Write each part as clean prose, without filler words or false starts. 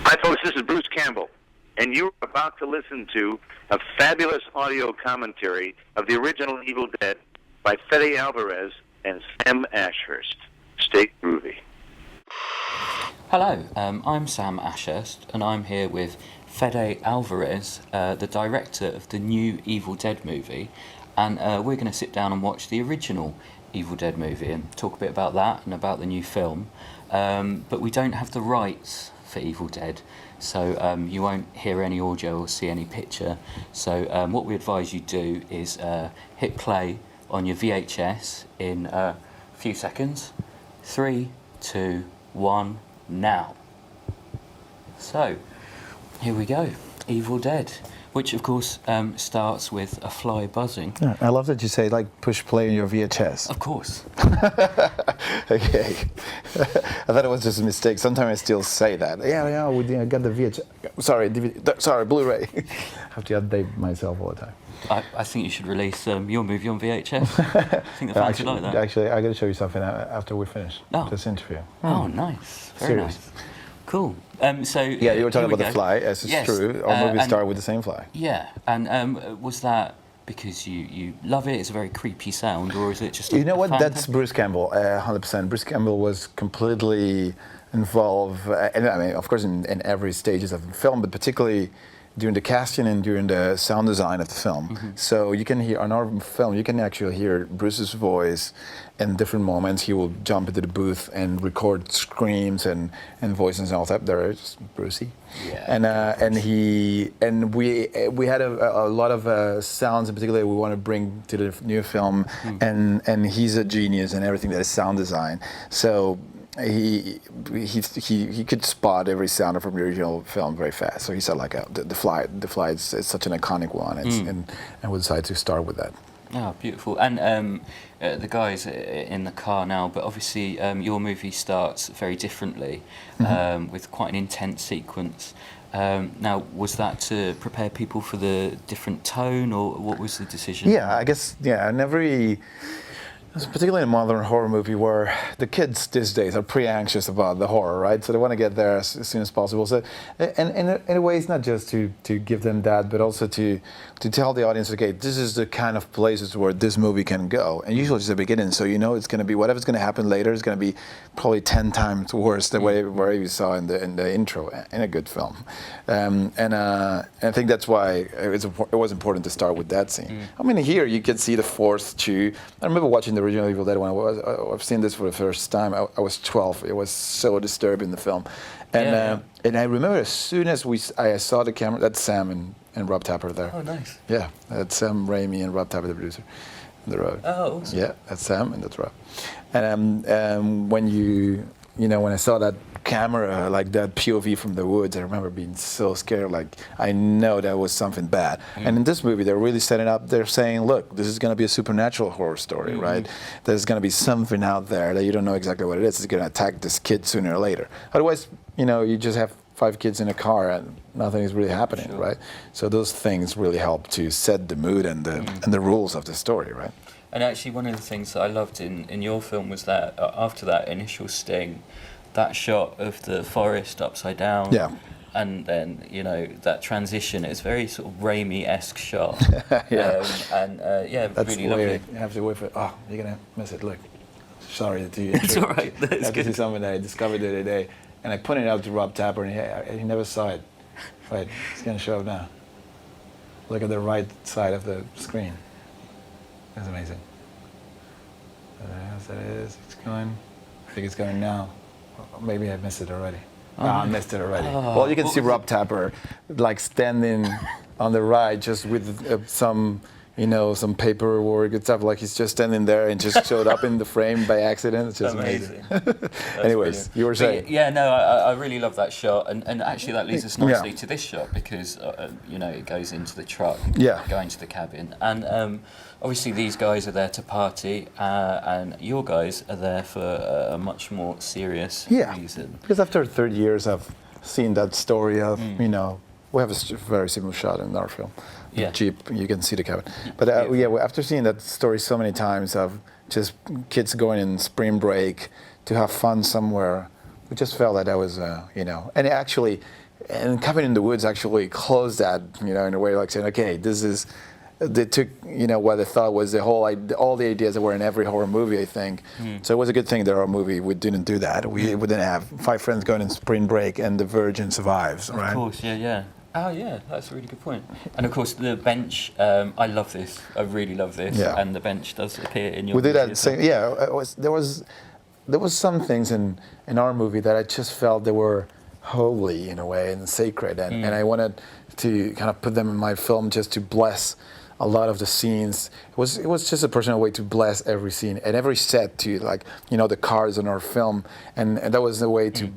Hi, folks. This is Bruce Campbell, and you're about to listen to a fabulous audio commentary of the original Evil Dead by Fede Alvarez and Sam Ashurst. Stay groovy. Hello, I'm Sam Ashurst, and I'm here with Fede Alvarez, the director of the new Evil Dead movie, and we're going to sit down and watch the original Evil Dead movie and talk a bit about that and about the new film. But we don't have the rights for Evil Dead, so you won't hear any audio or see any picture. So what we advise you do is hit play on your VHS in a few seconds. 3, 2, 1, now. So here we go, Evil Dead, which of course starts with a fly buzzing. Yeah, I love that you say like push play on your VHS. Of course. Okay. I thought it was just a mistake. Sometimes I still say that. Yeah, I got the VHS. Sorry, Blu-ray. I have to update myself all the time. I think you should release your movie on VHS. I think the fans would like that. Actually, I got to show you something after we finish this interview. Oh, nice. Very nice. Cool. So yeah, you were talking about the fly, as it's true. Our movie started with the same fly. Yeah, and was that because you love it? It's a very creepy sound, or is it just? You know what? That's Bruce Campbell, 100%. Bruce Campbell was completely involved, and I mean, of course, in every stages of the film, but particularly during the casting and during the sound design of the film. Mm-hmm. So you can hear, on our film, you can actually hear Bruce's voice in different moments. He will jump into the booth and record screams and voices and all that. There's Brucey. Yeah. And we had a lot of sounds in particular we want to bring to the new film, and he's a genius in everything that is sound design. So he could spot every sound from the original film very fast. So he said like the fly is such an iconic one, and we decided to start with that. Oh, beautiful. And the guys in the car now, but obviously your movie starts very differently, with quite an intense sequence. Now, was that to prepare people for the different tone, or what was the decision? Yeah, I guess, and particularly in a modern horror movie where the kids these days are pretty anxious about the horror, right? So they want to get there as soon as possible. So, and in a way, it's not just to give them that, but also to tell the audience, okay, this is the kind of places where this movie can go. And usually it's the beginning, so you know it's going to be, whatever's going to happen later is going to be probably 10 times worse than whatever you saw in the intro in a good film. And I think that's why it was important to start with that scene. I mean, here you can see the fourth chew. I remember watching the original Evil Dead when I've seen this for the first time. I was 12. It was so disturbing, the film. And I remember as soon as I saw the camera, that's Sam and Rob Tapper there. Oh, nice. Yeah, that's Sam Raimi and Rob Tapper, the producer, on the road. Oh, awesome. Yeah, that's Sam and that's Rob. And when I saw that camera, like that POV from the woods, I remember being so scared, like I know that was something bad. And in this movie, they're really setting up, they're saying, look, this is going to be a supernatural horror story, right? There's going to be something out there that you don't know exactly what it is. It's going to attack this kid sooner or later. Otherwise, you just have 5 kids in a car and nothing is really happening, right? So those things really help to set the mood and the rules of the story, right? And actually, one of the things that I loved in your film was that after that initial sting, that shot of the forest upside down, and then that transition. It's very sort of Raimi-esque shot. That's really lovely. You have to wait for. Oh, you're gonna miss it. Look, sorry to you. It's all right. I have to see something that I discovered the other day, and I pointed it out to Rob Tapper, and he never saw it. Right, it's gonna show up now. Look at the right side of the screen. That's amazing. As that is, it's going. I think it's going now. Maybe I missed it already. I missed it already. Well, you can see Rob Tapper like standing on the right just with some paperwork and stuff. Like he's just standing there and just showed up in the frame by accident. It's just amazing. Anyways, you were saying. I really love that shot, and actually that leads us nicely to this shot because it goes into the truck, going to the cabin, and obviously these guys are there to party, and your guys are there for a much more serious reason. Because after 30 years I've seen that story of, we have a very similar shot in our film. The Jeep, you can see the cabin. But after seeing that story so many times of just kids going in spring break to have fun somewhere, we just felt that was, and actually, and Cabin in the Woods actually closed that, in a way like saying, okay, this is. They took, what they thought was all the ideas that were in every horror movie, I think. So it was a good thing that our movie, we didn't do that. We didn't have 5 friends going on spring break and the virgin survives, right? Of course, yeah. Oh, yeah, that's a really good point. And of course, the bench, I love this. I really love this. Yeah. And the bench does appear in your We did movie that same, there was some things in our movie that I just felt they were holy in a way and sacred. And I wanted to kind of put them in my film just to bless a lot of the scenes. It was just a personal way to bless every scene and every set to, like, the cars in our film, and that was a way to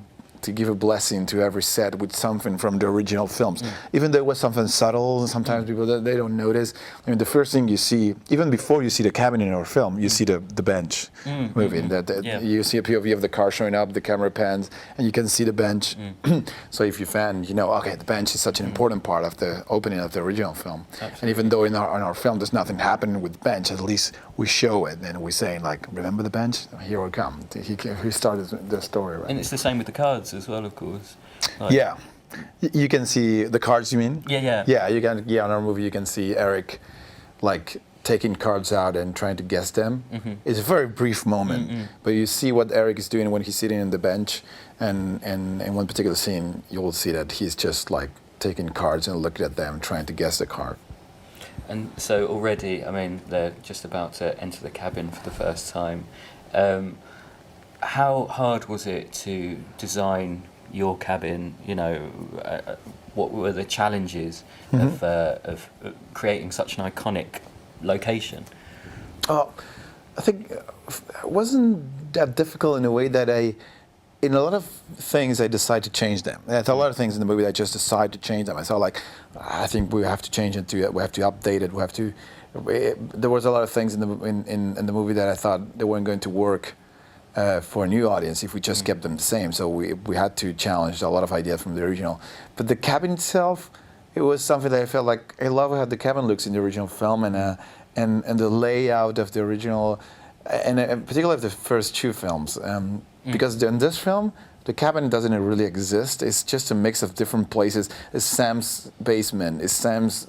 give a blessing to every set with something from the original films. Even though it was something subtle, sometimes people they don't notice. I mean, the first thing you see, even before you see the cabin in our film, you see the bench moving. You see a POV of the car showing up, the camera pans, and you can see the bench. So if you're a fan, okay, the bench is such an important part of the opening of the original film. Absolutely. And even though in our film there's nothing happening with the bench, at least we show it and we're saying, like, remember the bench? Here we come. He started the story, right? And it's the same with the cards as well, of course. Yeah. You can see the cards, you mean? Yeah. Yeah, in our movie you can see Eric, like, taking cards out and trying to guess them. It's a very brief moment, but you see what Eric is doing when he's sitting on the bench, and in one particular scene you will see that he's just, like, taking cards and looking at them, trying to guess the card. And so already, I mean, they're just about to enter the cabin for the first time. How hard was it to design your cabin? What were the challenges of creating such an iconic location? Oh, I think it wasn't that difficult in a way that in a lot of things I decided to change them. There's a lot of things in the movie that I just decided to change them. I thought, like, I think we have to change it, we have to update it, there was a lot of things in the movie that I thought they weren't going to work for a new audience if we just kept them the same. So we had to challenge a lot of ideas from the original. But the cabin itself, it was something that I felt like I love how the cabin looks in the original film, and the layout of the original, and particularly of the first 2 films. Because in this film, the cabin doesn't really exist. It's just a mix of different places. It's Sam's basement. It's Sam's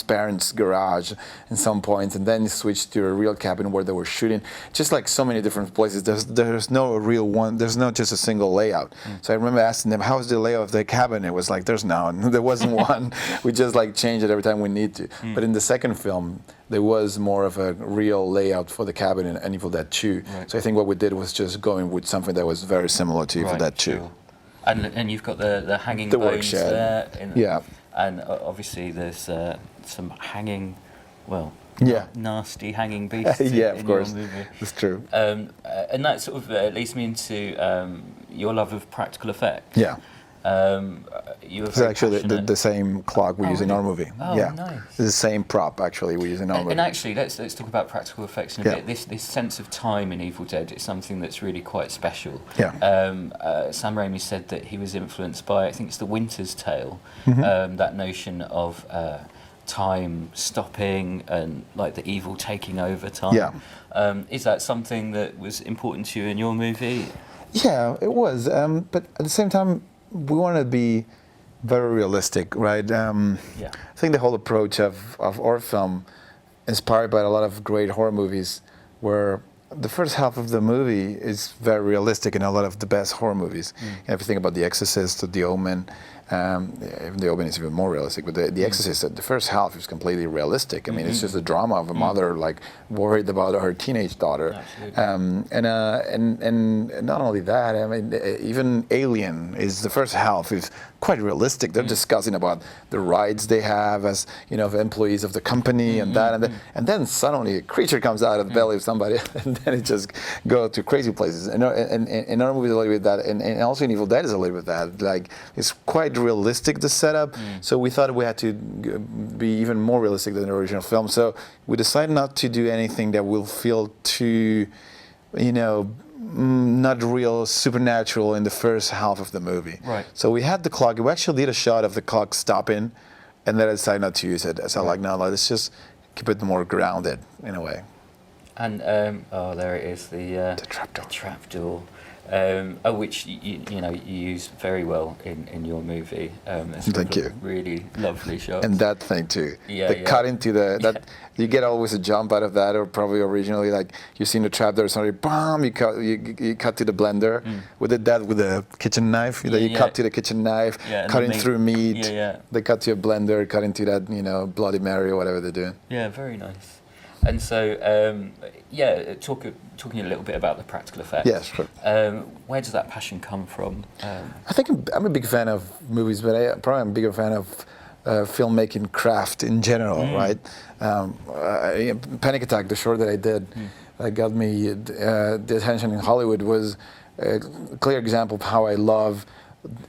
parents' garage in some points, and then he switched to a real cabin where they were shooting. Just like so many different places. There's no real one. There's not just a single layout. So I remember asking them, "How's the layout of the cabin?" It was like, "There's none. There wasn't one. We just, like, change it every time we need to." But in the second film, there was more of a real layout for the cabin in Evil Dead 2. Right. So I think what we did was just going with something that was very similar to Evil Dead 2. Sure. And you've got the hanging bones there. Yeah. And obviously there's some hanging, nasty hanging beasts in course. your movie. It's true. And that sort of leads me into your love of practical effects. Yeah. It's actually the same clock we use in our movie. Oh, yeah. Nice. It's the same prop actually we use in our movie. And actually, let's talk about practical effects in a bit. This sense of time in Evil Dead is something that's really quite special. Yeah. Sam Raimi said that he was influenced by, I think it's The Winter's Tale, that notion of time stopping and, like, the evil taking over time. Yeah. Is that something that was important to you in your movie? Yeah, it was. But at the same time, we want to be very realistic, right? I think the whole approach of our film, inspired by a lot of great horror movies, where the first half of the movie is very realistic in a lot of the best horror movies. If you think about The Exorcist or The Omen, even The Omen is even more realistic, but the Exorcist, the first half is completely realistic. I mean, it's just a drama of a mother, like, worried about her teenage daughter. And not only that, I mean, even Alien is the first half is quite realistic. They're discussing about the rights they have as, employees of the company and that, and then suddenly a creature comes out of the belly of somebody, and then it just goes to crazy places. And in our movies a little bit that, and also in Evil Dead is a little bit that. Like, it's quite realistic, the setup. So we thought we had to be even more realistic than the original film. So we decided not to do anything that will feel too, not real, supernatural in the first half of the movie. Right. So we had the clock. We actually did a shot of the clock stopping, and then I decided not to use it. So I'm like, no, let's just keep it more grounded in a way. And there it is, the trapdoor. Trapdoor, which you know you use very well in your movie. Thank you. Really lovely shots. And that thing too. Yeah, the cut into that you get always a jump out of that, or probably originally like you see in the trapdoor, sorry, bam, you cut to the blender. We did that with a kitchen knife. You cut to the kitchen knife, cutting through meat. They cut to a blender, cut into that, you know, Bloody Mary or whatever they're doing. Yeah, very nice. And so, talking a little bit about the practical effects. Yes, sure. Where does that passion come from? I think I'm a big fan of movies, but I'm a bigger fan of filmmaking craft in general, right? Panic Attack, the short that I did, that got me the attention in Hollywood, was a clear example of how I love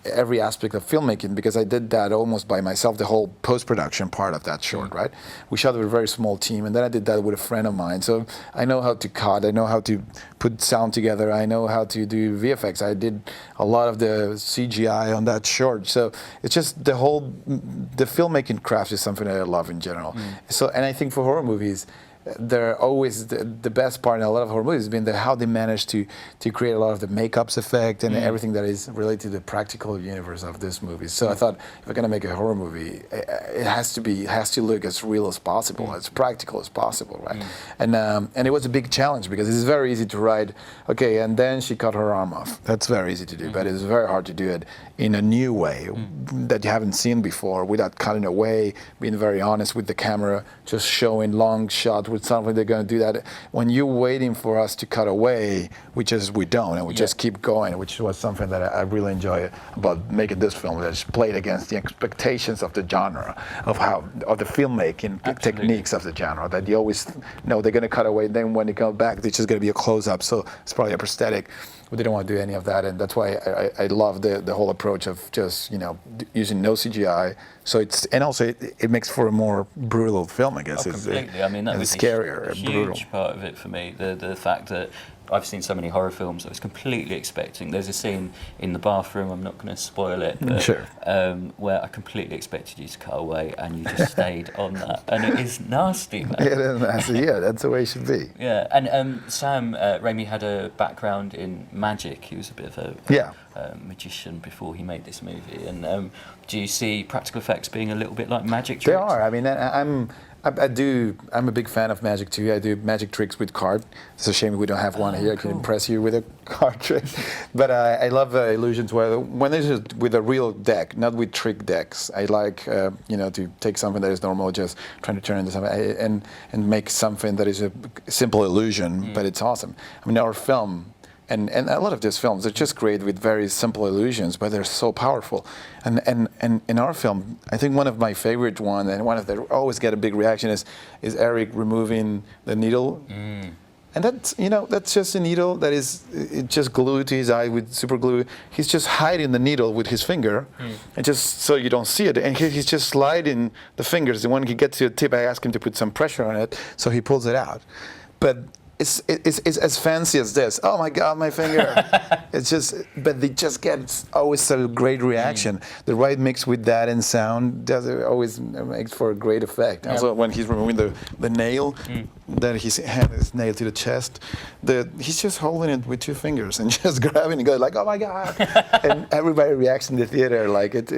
every aspect of filmmaking, because I did that almost by myself, the whole post-production part of that short, right? We shot with a very small team, and then I did that with a friend of mine. So I know how to cut, I know how to put sound together, I know how to do VFX. I did a lot of the CGI on that short. So it's just the filmmaking craft is something that I love in general. So, and I think for horror movies, they're always the best part in a lot of horror movies has been how they manage to create a lot of the makeups effect and everything that is related to the practical universe of this movie. So I thought, if we're gonna make a horror movie, it has to look as real as possible, as practical as possible, right? And it was a big challenge, because it's very easy to write, okay, and then she cut her arm off. That's very easy to do, but it's very hard to do it in a new way that you haven't seen before, without cutting away, being very honest with the camera, just showing long shots with something they're going to do that. When you're waiting for us to cut away, we don't, and we just keep going, which was something that I really enjoy about making this film, that's played against the expectations of the genre, of the filmmaking techniques of the genre, that you always know they're going to cut away, then when they come back, it's just going to be a close-up, so it's probably a prosthetic. We didn't want to do any of that, and that's why I love the whole approach of just, you know, using no CGI. So it makes for a more brutal film, I guess. Completely. I mean, that was scarier, a huge part of it for me. The fact that I've seen so many horror films, I was completely expecting. There's a scene in the bathroom, I'm not going to spoil it, but, where I completely expected you to cut away, and you just stayed on that, and it is nasty, man. It is nasty. Yeah, that's the way it should be. Yeah, and Sam Raimi had a background in magic. He was a bit of a magician before he made this movie. And do you see practical effects being a little bit like magic tricks? They are. I mean, I'm a big fan of magic too. I do magic tricks with card. It's a shame we don't have one here. I can impress you with a card trick. But I love illusions when it's with a real deck, not with trick decks. I like to take something that is normal, just trying to turn into something, and make something that is a simple illusion, but it's awesome. I mean, our film. And a lot of these films are just great with very simple illusions, but they're so powerful. And in our film, I think one of my favorite one, and one of the always get a big reaction, is Eric removing the needle. And that's just a needle that is just glued to his eye with super glue. He's just hiding the needle with his finger, and just so you don't see it. And he's just sliding the fingers. And when he gets to the tip, I ask him to put some pressure on it, so he pulls it out. But it's as fancy as this. Oh my God, my finger! But they just get always such a great reaction. The right mix with that and sound always makes for a great effect. Also, when he's removing the nail, that his hand is nailed to the chest, he's just holding it with 2 fingers and just grabbing and going like, oh my God! And everybody reacts in the theater like that's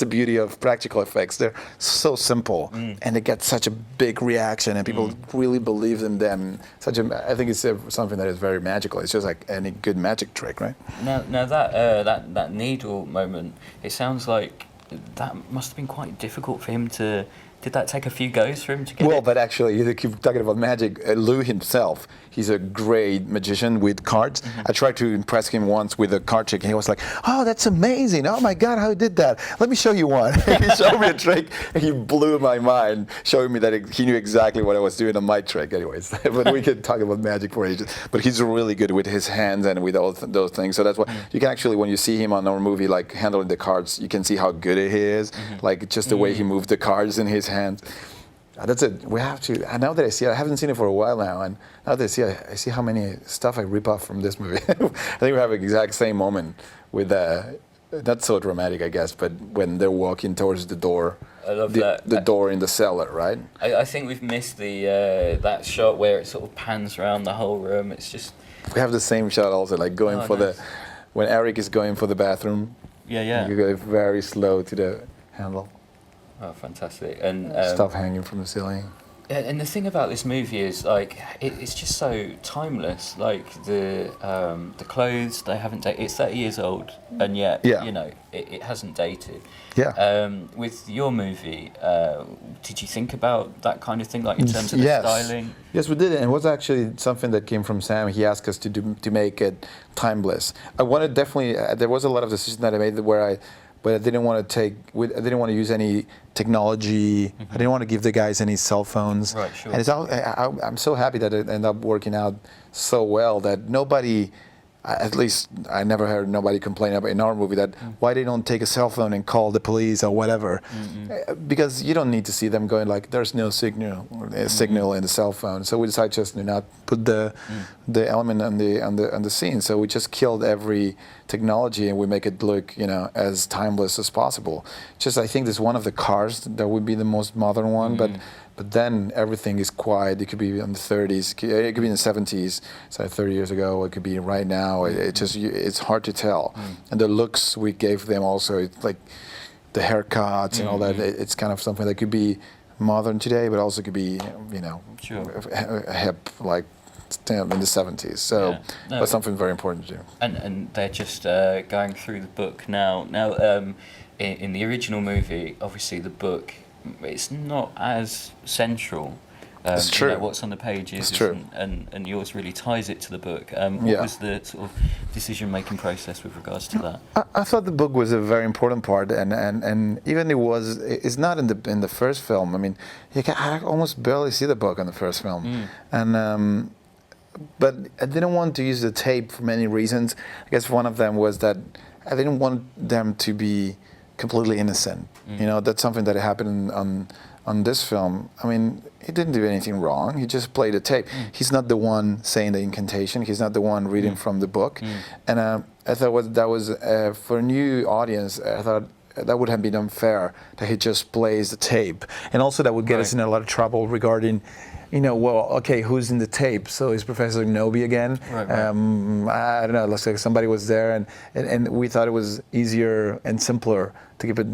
the beauty of practical effects. They're so simple, and they get such a big reaction, and people really believe in them. I think it's something that is very magical. It's just like any good magic trick, right? Now that needle moment, it sounds like that must have been quite difficult for him to. Did that take a few goes for him to get Well, but actually, you keep talking about magic. Lou himself, he's a great magician with cards. I tried to impress him once with a card trick, and he was like, oh, that's amazing. Oh, my God, how he did that. Let me show you one. He showed me a trick, and he blew my mind, showing me that he knew exactly what I was doing on my trick. Anyways, but we could talk about magic for ages. But he's really good with his hands and with all those things. So that's why you can actually, when you see him on our movie, like handling the cards, you can see how good he is. Like just the way he moved the cards in his hands. That's it. We have to. Now that I see it, I haven't seen it for a while now, and now that I see it, I see how many stuff I rip off from this movie. I think we have an exact same moment with not so dramatic, I guess, but when they're walking towards the door. I love that. the door in the cellar, right? I think we've missed the that shot where it sort of pans around the whole room. It's just. We have the same shot also, like going for nice. when Eric is going for the bathroom. Yeah. You go very slow to the handle. Oh, fantastic! And Stuff hanging from the ceiling. and the thing about this movie is like it's just so timeless. Like the clothes they haven't dated. It's 30 years old, and yet you know it hasn't dated. Yeah. With your movie, did you think about that kind of thing, like in terms of the styling? Yes, we did, and it was actually something that came from Sam. He asked us to make it timeless. I wanted definitely. There was a lot of decisions that I made but I didn't want to I didn't want to use any technology. I didn't want to give the guys any cell phones. Right, sure. And I'm so happy that it ended up working out so well that nobody, at least I never heard nobody complain about in our movie that why they don't take a cell phone and call the police or whatever, because you don't need to see them going like there's no signal in the cell phone. So we decided just to not put the element on the scene. So we just killed every technology and we make it look as timeless as possible. Just I think this one of the cars that would be the most modern one, but then everything is quiet. It could be in the 30s, it could be in the 70s, so 30 years ago. It could be right now. It's hard to tell. And the looks we gave them also, it's like the haircuts and all that. It's kind of something that could be modern today, but also could be hip like in the 70s. So, but something very important to do. And they're just going through the book now. Now, in the original movie, obviously the book. It's not as central. It's true. What's on the pages, it's true. And yours really ties it to the book. What was the sort of decision-making process with regards to that? I thought the book was a very important part, and even it's not in the first film. I mean, I almost barely see the book in the first film, and but I didn't want to use the tape for many reasons. I guess one of them was that I didn't want them to be completely innocent. That's something that happened on this film. I mean, he didn't do anything wrong. He just played a tape. He's not the one saying the incantation. He's not the one reading from the book. And I thought that was for a new audience. I thought that would have been unfair that he just plays the tape, and also that would get us in a lot of trouble regarding. Who's in the tape? So is Professor Nobi again? Right. I don't know. It looks like somebody was there, and we thought it was easier and simpler to keep it,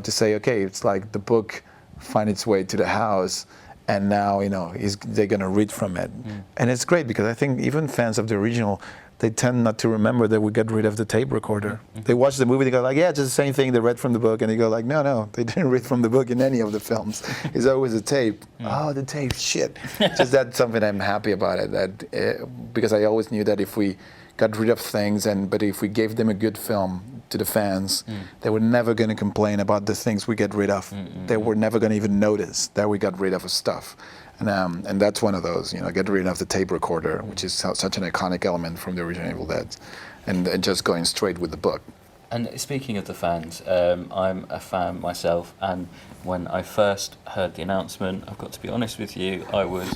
to say, okay, it's like the book find its way to the house, and now, they're gonna read from it, and it's great because I think even fans of the original, they tend not to remember that we got rid of the tape recorder. They watch the movie, they go like, yeah, it's just the same thing. They read from the book, and they go like, no, they didn't read from the book in any of the films. It's always a tape. Oh, the tape, shit. Just that's something I'm happy about it. Because I always knew that if we got rid of things, but if we gave them a good film to the fans, they were never going to complain about the things we get rid of. They were never going to even notice that we got rid of stuff. And that's one of those, get rid of the tape recorder, which is such an iconic element from the original Evil Dead, and just going straight with the book. And speaking of the fans, I'm a fan myself, and when I first heard the announcement, I've got to be honest with you, I was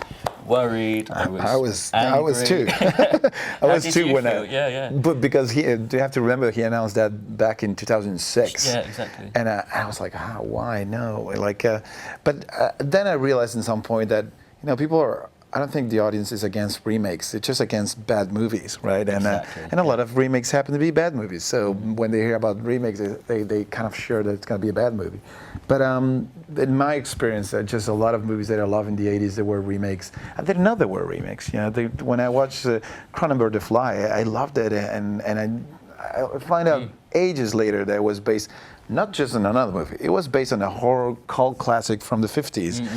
worried. I was too. I was too when feel? Yeah. But because you have to remember, he announced that back in 2006. Yeah, exactly. And I was like, why no? But then I realized at some point that people are. I don't think the audience is against remakes. It's just against bad movies, right? Exactly. And a lot of remakes happen to be bad movies. So when they hear about remakes, they kind of sure that it's going to be a bad movie. But in my experience, just a lot of movies that I love in the 80s that were remakes. I didn't know they were remakes. When I watched Cronenberg The Fly, I loved it, and I find out ages later that it was based not just on another movie. It was based on a horror cult classic from the 50s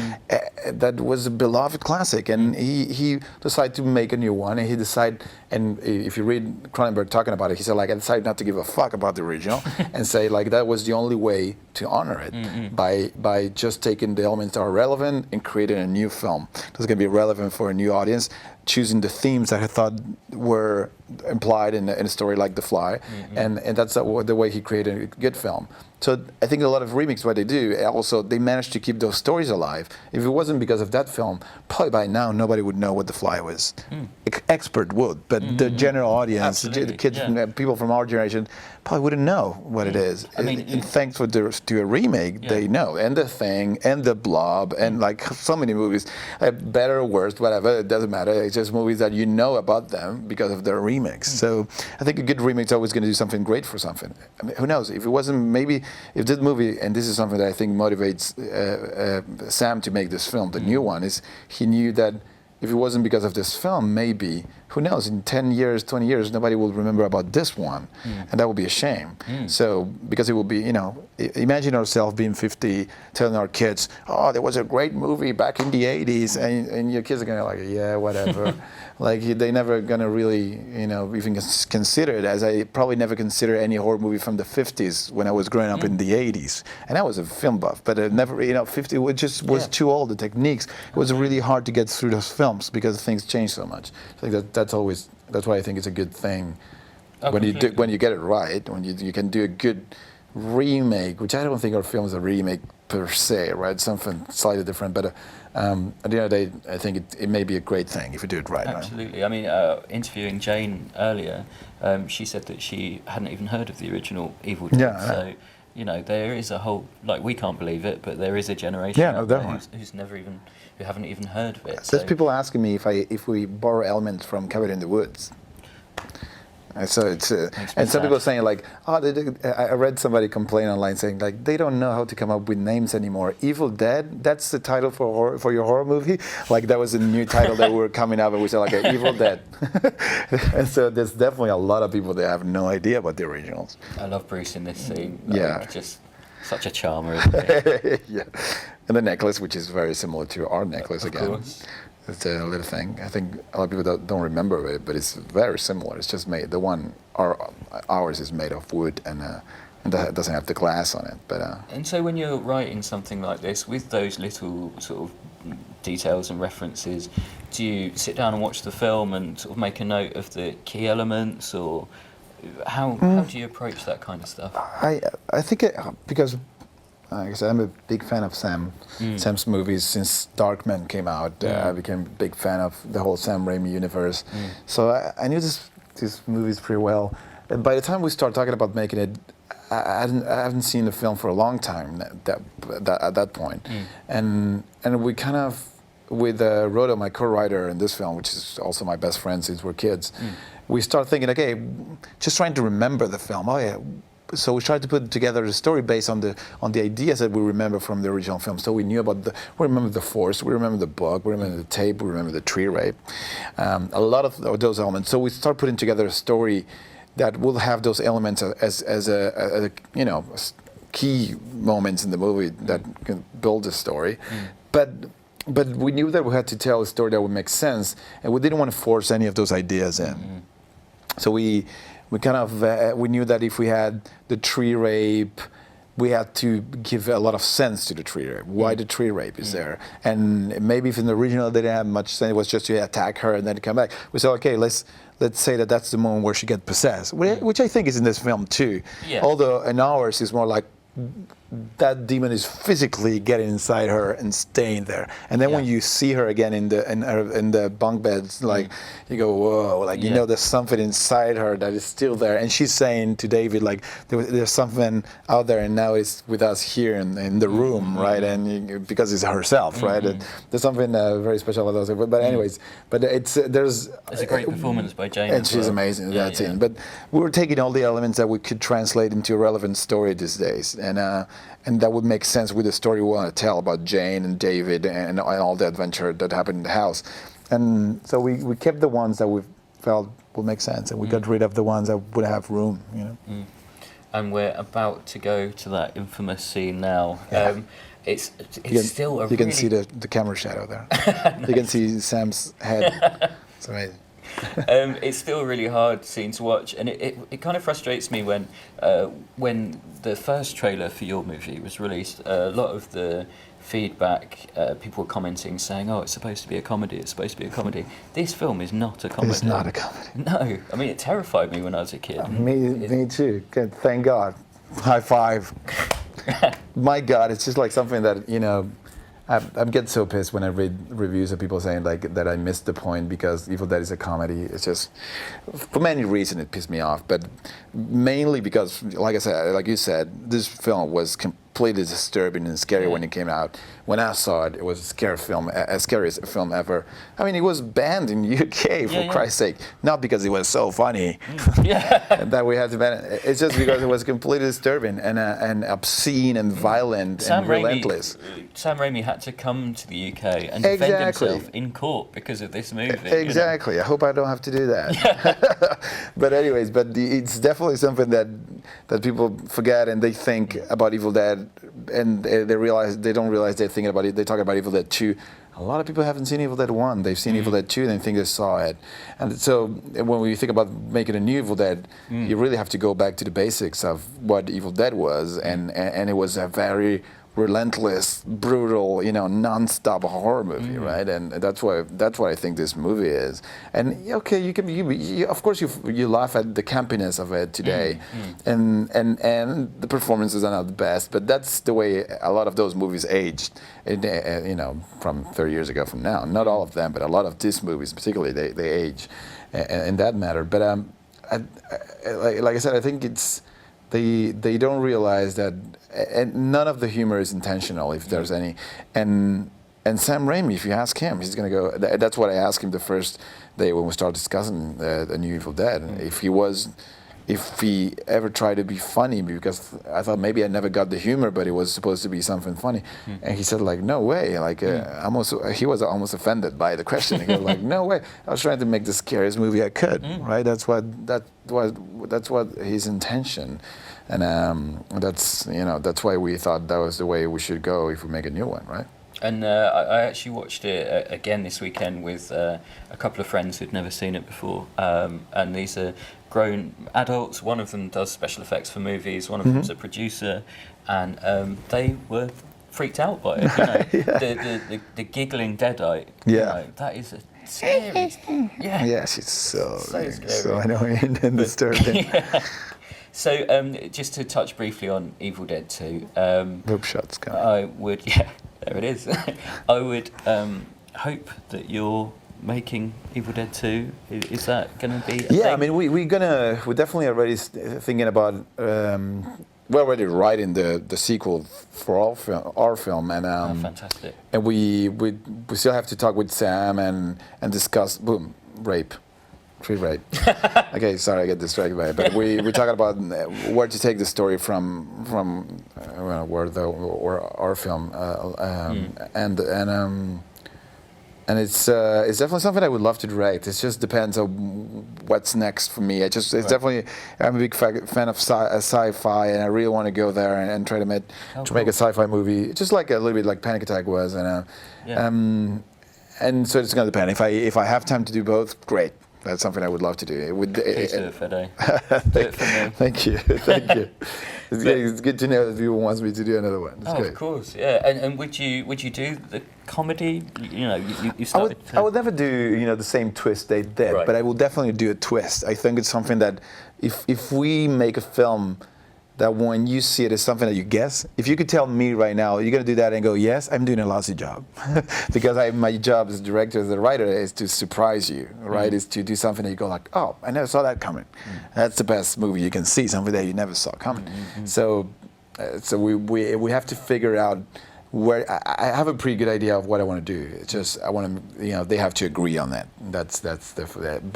that was a beloved classic, and he decided to make a new one, and he decided, and if you read Cronenberg talking about it, he said, like, I decided not to give a fuck about the original and say, like, that was the only way to honor it by just taking the elements that are relevant and creating a new film that's going to be relevant for a new audience, choosing the themes that I thought were implied in a story like The Fly, and that's the way he created a good film. So I think a lot of remakes, what they do, also they manage to keep those stories alive. If it wasn't because of that film, probably by now nobody would know what The Fly was. Expert would, but the general audience, the kids, people from our generation, probably wouldn't know what it is. I mean, and thanks to a remake, they know. And The Thing, and The Blob, and like so many movies, better or worse, whatever, it doesn't matter. It's just movies that you know about them because of their remakes. So I think a good remake is always going to do something great for something. I mean, who knows? If it wasn't, maybe if this movie, and this is something that I think motivates Sam to make this film, the new one, is he knew that if it wasn't because of this film, maybe, who knows, in 10 years, 20 years, nobody will remember about this one. And that would be a shame. So, because it will be, imagine ourselves being 50, telling our kids, oh, there was a great movie back in the 80s, and your kids are going to like, yeah, whatever. Like, they're never going to really, even consider it, as I probably never considered any horror movie from the 50s when I was growing up in the 80s. And I was a film buff, but I never, 50 it just was too old, the techniques. It was really hard to get through those films because things change so much. I think that's why I think it's a good thing when you get it right, when you can do a good remake, which I don't think our film is a remake per se, right? Something slightly different, but at the end of the day, I think it may be a great thing if you do it right. Absolutely. Right? I mean, interviewing Jane earlier, she said that she hadn't even heard of the original Evil Dead. Yeah. So, there is a whole, like, we can't believe it, but there is a generation who haven't even heard of it. There's people asking me if we borrow elements from Cabin in the Woods. So it's and some people are saying like, I read somebody complain online saying like they don't know how to come up with names anymore. Evil Dead, that's the title for your horror movie. Like that was a new title that we were coming up and we said like Evil Dead. And so there's definitely a lot of people that have no idea about the originals. I love Bruce in this scene. Just such a charmer, isn't he? And the necklace, which is very similar to our necklace of again. Course. It's a little thing. I think a lot of people don't remember it, but it's very similar. It's just made, ours is made of wood and that doesn't have the glass on it. But and so when you're writing something like this, with those little sort of details and references, do you sit down and watch the film and sort of make a note of the key elements, or how do you approach that kind of stuff? I think because like I said, I'm a big fan of Sam's movies since Darkman came out. I became a big fan of the whole Sam Raimi universe. So I knew these movies pretty well. And by the time we start talking about making it, I haven't seen the film for a long time at that point. And we kind of, with Rodo, my co-writer in this film, which is also my best friend since we're kids, we start thinking, okay, just trying to remember the film. Oh yeah. So we tried to put together a story based on the ideas that we remember from the original film. So we knew we remember the force, we remember the book, we remember the tape, we remember the tree rape, a lot of those elements. So we start putting together a story that will have those elements as a key moments in the movie that can build the story. But we knew that we had to tell a story that would make sense, and we didn't want to force any of those ideas in. So we kind of we knew that if we had the tree rape, we had to give a lot of sense to the tree rape. Why the tree rape is there? And maybe if in the original they didn't have much sense, it was just to attack her and then come back. We said, okay, let's say that that's the moment where she gets possessed, which I think is in this film too. Although in ours is more like that demon is physically getting inside her and staying there. And then when you see her again in the bunk beds, like you go, whoa, like you know there's something inside her that is still there. And she's saying to David, like there's something out there, and now it's with us here in the room, right? And because it's herself, right? And there's something very special about those. But anyways, but it's a great performance by Jane, and she's amazing in that scene. But we were taking all the elements that we could translate into a relevant story these days, and that would make sense with the story we want to tell about Jane and David and all the adventure that happened in the house. And so we kept the ones that we felt would make sense, and we got rid of the ones that would have room, And we're about to go to that infamous scene now. It's still a You can see the camera shadow there. Nice. You can see Sam's head. It's amazing. It's still a really hard scene to watch, and it kind of frustrates me when the first trailer for your movie was released. A lot of the feedback, people were commenting saying, "Oh, it's supposed to be a comedy. It's supposed to be a comedy." This film is not a comedy. It's not a comedy. No, I mean it terrified me when I was a kid. Me too. Thank God. high five. My God, it's just like something that, you know, I'm getting so pissed when I read reviews of people saying like that I missed the point because Evil Dead is a comedy. It's just, for many reasons, it pissed me off, but mainly because, like I said, like you said, this film was completely disturbing and scary when it came out. When I saw it, it was a scary film, as scariest film ever. I mean, it was banned in UK for Christ's sake, not because it was so funny that we had to ban it. It's just because it was completely disturbing and obscene and violent and relentless. Sam Raimi had to come to the UK and defend himself in court because of this movie. Exactly. You know? I hope I don't have to do that. But anyways, it's definitely something that people forget, and they think about Evil Dead, and they don't realize they're thinking about it. They talk about Evil Dead 2. A lot of people haven't seen Evil Dead 1. They've seen Evil Dead 2 and they think they saw it. And so when we think about making a new Evil Dead, you really have to go back to the basics of what Evil Dead was, and it was a very relentless, brutal, you know, non-stop horror movie, right? And that's what I think this movie is. And okay, you of course you laugh at the campiness of it today, and the performances are not the best, but that's the way a lot of those movies aged, you know, from 30 years ago from now. Not all of them, but a lot of these movies, particularly, they age in that matter. But like I said, I think it's. They don't realize that, and none of the humor is intentional, if there's any. And Sam Raimi, if you ask him, he's gonna go. That's what I asked him the first day when we started discussing the new Evil Dead. If he ever tried to be funny, because I thought maybe I never got the humor, but it was supposed to be something funny. And he said like, no way. Like he was almost offended by the question. He was like, no way. I was trying to make the scariest movie I could. Right? That's what his intention. And that's why we thought that was the way we should go if we make a new one, right? And I actually watched it again this weekend with a couple of friends who'd never seen it before. And these are grown adults. One of them does special effects for movies. One of them's a producer. And they were freaked out by it. You know? The giggling deadite. You know, that is a scary. Yeah, she's so scary. So annoying and disturbing. So just to touch briefly on Evil Dead 2. Rope shots coming. I would, there it is. I would hope that you're making Evil Dead 2. Is that going to be a thing? I mean, we're definitely already thinking about, we're already writing the sequel for our film, and fantastic. And we still have to talk with Sam and discuss, rape. Free rape. Okay, sorry, I get distracted by it. But we're talking about where to take the story from our film, and it's definitely something I would love to direct. It just depends on what's next for me. It's definitely, I'm a big fan of sci-fi, and I really want to go there and try to make a sci-fi movie, just like a little bit like Panic Attack was, and so it's going to depend. If I have time to do both, great. That's something I would love to do. Please do it, Fede. Do it for me. Thank you. It's good to know that people wants me to do another one. It's great. Of course, yeah. And would you do the comedy? You know, you started. I would never do the same twist they did, but I will definitely do a twist. I think it's something that if we make a film that when you see it is something that you guess. If you could tell me right now, you're going to do that and go, yes, I'm doing a lousy job. Because my job as a director, as a writer, is to surprise you, right? Is to do something that you go like, oh, I never saw that coming. That's the best movie you can see, something that you never saw coming. So we have to figure out where. I have a pretty good idea of what I want to do. It's just I want to, they have to agree on that. That's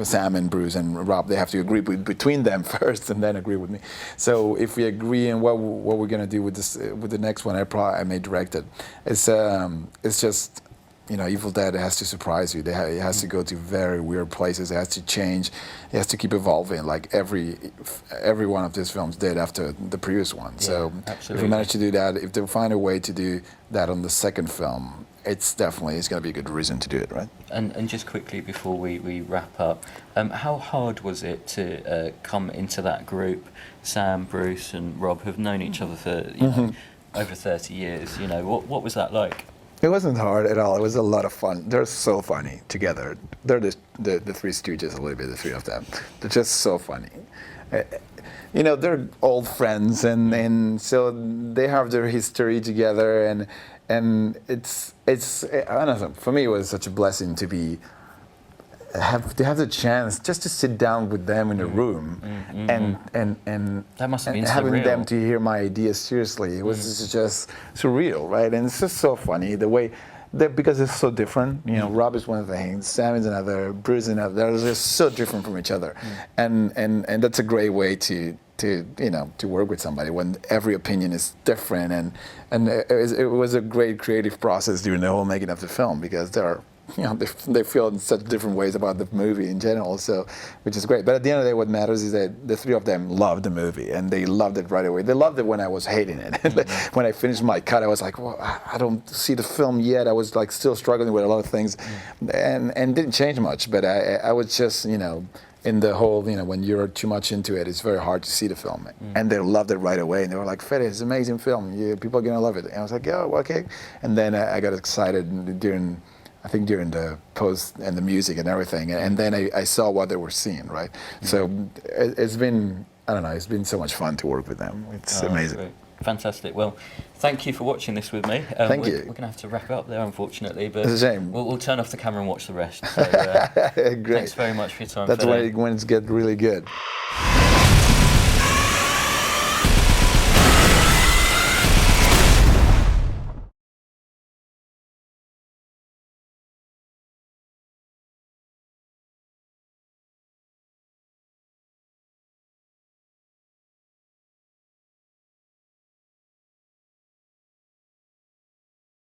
Sam and Bruce and Rob. They have to agree between them first, and then agree with me. So if we agree on what we're gonna do with the next one, I may direct it. It's just. Evil Dead has to surprise you. It has to go to very weird places. It has to change. It has to keep evolving, like every one of these films did after the previous one. So absolutely. If we manage to do that, if they find a way to do that on the second film, it's going to be a good reason to do it, right? And just quickly before we wrap up, how hard was it to come into that group? Sam, Bruce, and Rob have known each other for over 30 years. What was that like? It wasn't hard at all. It was a lot of fun. They're so funny together. They're the Three Stooges a little bit, the three of them. They're just so funny. you know, they're old friends, and so they have their history together, and it's I don't know, for me it was such a blessing to have the chance just to sit down with them in a room and that must have been having surreal. them to hear my ideas seriously. It was just surreal, right? And it's just so funny the way because it's so different. You know, Rob is one thing, Sam is another, Bruce is another. They're just so different from each other, and that's a great way to you know, to work with somebody when every opinion is different, and it was a great creative process during the whole making of the film, because you know, they feel in such different ways about the movie in general, so which is great. But at the end of the day, what matters is that the three of them loved the movie, and they loved it right away. They loved it when I was hating it. When I finished my cut, I was like, well, I don't see the film yet. I was like still struggling with a lot of things, and didn't change much. But I was just, you know, in the whole, you know, when you're too much into it, it's very hard to see the film. And they loved it right away, and they were like, Fede, it's an amazing film. People are gonna love it. And I was like, oh, okay. And then I got excited during the post and the music and everything, and then I saw what they were seeing, right? So it's been, I don't know, it's been so much fun to work with them. It's amazing. Great. Fantastic. Well, thank you for watching this with me. Thank you. We're going to have to wrap it up there, unfortunately, but It's a shame. We'll turn off the camera and watch the rest. So, Great. thanks very much for your time. That's Fede. when it gets really good.